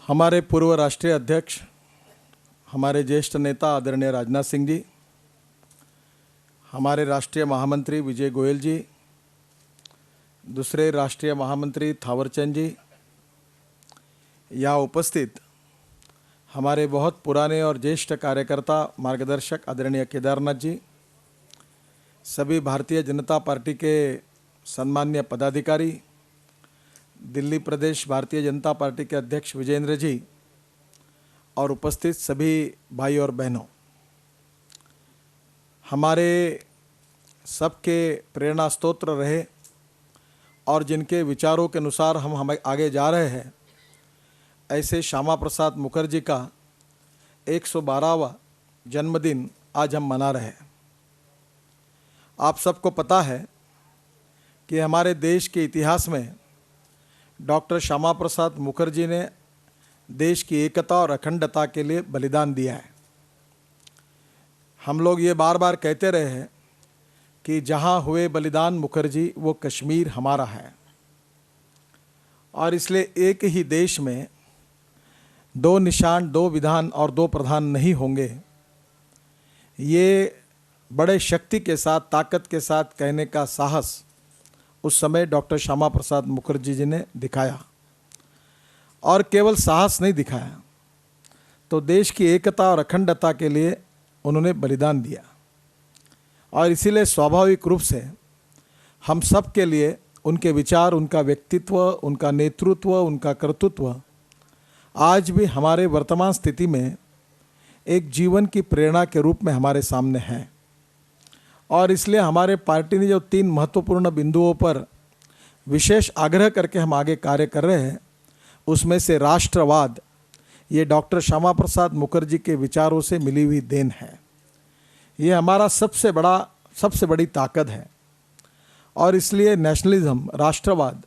हमारे पूर्व राष्ट्रीय अध्यक्ष, हमारे ज्येष्ठ नेता आदरणीय राजनाथ सिंह जी, हमारे राष्ट्रीय महामंत्री विजय गोयल जी, दूसरे राष्ट्रीय महामंत्री थावरचंद जी, यहाँ उपस्थित हमारे बहुत पुराने और ज्येष्ठ कार्यकर्ता मार्गदर्शक आदरणीय केदारनाथ जी, सभी भारतीय जनता पार्टी के सम्मान्य पदाधिकारी, दिल्ली प्रदेश भारतीय जनता पार्टी के अध्यक्ष विजेंद्र जी और उपस्थित सभी भाई और बहनों, हमारे सबके प्रेरणा स्तोत्र रहे और जिनके विचारों के अनुसार हम आगे जा रहे हैं, ऐसे श्यामा प्रसाद मुखर्जी का 112वां जन्मदिन आज हम मना रहे हैं। आप सबको पता है कि हमारे देश के इतिहास में डॉक्टर श्यामा प्रसाद मुखर्जी ने देश की एकता और अखंडता के लिए बलिदान दिया है। हम लोग ये बार बार कहते रहे हैं कि जहाँ हुए बलिदान मुखर्जी वो कश्मीर हमारा है, और इसलिए एक ही देश में दो निशान, दो विधान और दो प्रधान नहीं होंगे। ये बड़े शक्ति के साथ, ताकत के साथ कहने का साहस उस समय डॉक्टर श्यामा प्रसाद मुखर्जी जी ने दिखाया, और केवल साहस नहीं दिखाया तो देश की एकता और अखंडता के लिए उन्होंने बलिदान दिया। और इसीलिए स्वाभाविक रूप से हम सब के लिए उनके विचार, उनका व्यक्तित्व, उनका नेतृत्व, उनका कर्तृत्व आज भी हमारे वर्तमान स्थिति में एक जीवन की प्रेरणा के रूप में हमारे सामने है। और इसलिए हमारे पार्टी ने जो 3 महत्वपूर्ण बिंदुओं पर विशेष आग्रह करके हम आगे कार्य कर रहे हैं, उसमें से राष्ट्रवाद, ये डॉक्टर श्यामा प्रसाद मुखर्जी के विचारों से मिली हुई देन है। ये हमारा सबसे बड़ी ताकत है। और इसलिए नेशनलिज्म, राष्ट्रवाद,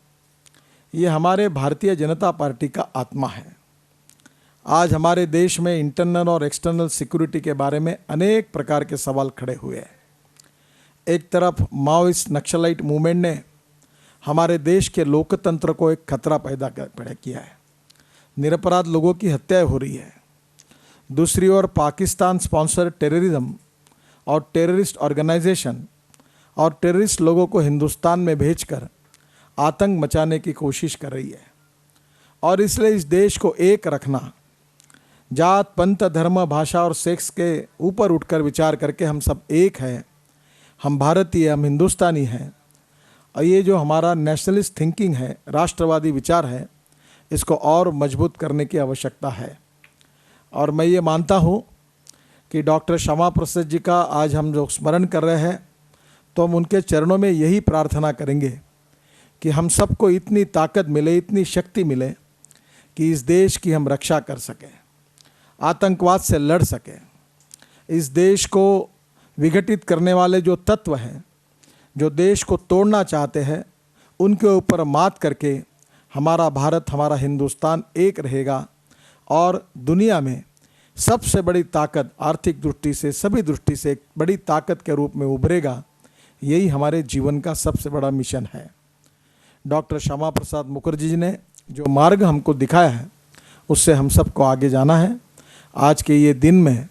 ये हमारे भारतीय जनता पार्टी का आत्मा है। आज हमारे देश में इंटरनल और एक्सटर्नल सिक्योरिटी के बारे में अनेक प्रकार के सवाल खड़े हुए हैं। एक तरफ माओइस्ट नक्सलाइट मूवमेंट ने हमारे देश के लोकतंत्र को एक खतरा पैदा किया है। निरपराध लोगों की हत्याएं हो रही है। दूसरी ओर पाकिस्तान स्पॉन्सर टेररिज्म और टेररिस्ट ऑर्गेनाइजेशन और टेररिस्ट लोगों को हिंदुस्तान में भेजकर आतंक मचाने की कोशिश कर रही है। और इसलिए इस देश को एक रखना, जात, पंथ, धर्म, भाषा और सेक्स के ऊपर उठकर विचार करके हम सब एक हैं, हम भारतीय, हम हिंदुस्तानी हैं। और ये जो हमारा नेशनलिस्ट थिंकिंग है, राष्ट्रवादी विचार है, इसको और मजबूत करने की आवश्यकता है। और मैं ये मानता हूँ कि डॉक्टर श्यामा प्रसाद जी का आज हम जो स्मरण कर रहे हैं, तो हम उनके चरणों में यही प्रार्थना करेंगे कि हम सबको इतनी ताकत मिले, इतनी शक्ति मिले कि इस देश की हम रक्षा कर सकें, आतंकवाद से लड़ सकें। इस देश को विघटित करने वाले जो तत्व हैं, जो देश को तोड़ना चाहते हैं, उनके ऊपर मात करके हमारा भारत, हमारा हिंदुस्तान एक रहेगा और दुनिया में सबसे बड़ी ताकत, आर्थिक दृष्टि से, सभी दृष्टि से एक बड़ी ताकत के रूप में उभरेगा। यही हमारे जीवन का सबसे बड़ा मिशन है। डॉक्टर श्यामा प्रसाद मुखर्जी जी ने जो मार्ग हमको दिखाया है, उससे हम सबको आगे जाना है। आज के ये दिन में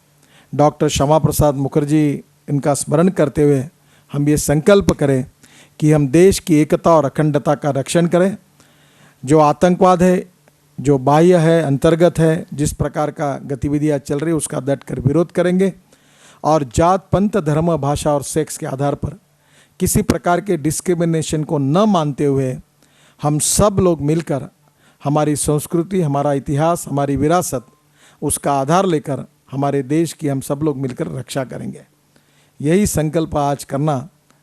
डॉक्टर श्यामा प्रसाद मुखर्जी, इनका स्मरण करते हुए हम ये संकल्प करें कि हम देश की एकता और अखंडता का रक्षण करें। जो आतंकवाद है, जो बाह्य है, अंतर्गत है, जिस प्रकार का गतिविधियां चल रही, उसका डट कर विरोध करेंगे। और जात, पंथ, धर्म, भाषा और सेक्स के आधार पर किसी प्रकार के डिस्क्रिमिनेशन को न मानते हुए हम सब लोग मिलकर हमारी संस्कृति, हमारा इतिहास, हमारी विरासत, उसका आधार लेकर हमारे देश की हम सब लोग मिलकर रक्षा करेंगे। यही संकल्प आज करना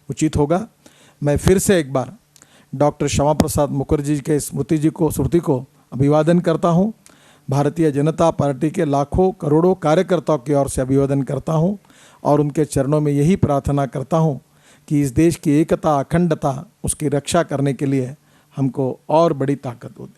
उचित होगा। मैं फिर से एक बार डॉक्टर श्यामा प्रसाद मुखर्जी के स्मृति को अभिवादन करता हूँ। भारतीय जनता पार्टी के लाखों करोड़ों कार्यकर्ताओं की ओर से अभिवादन करता हूँ और उनके चरणों में यही प्रार्थना करता हूँ कि इस देश की एकता, अखंडता, उसकी रक्षा करने के लिए हमको और बड़ी ताकत हो।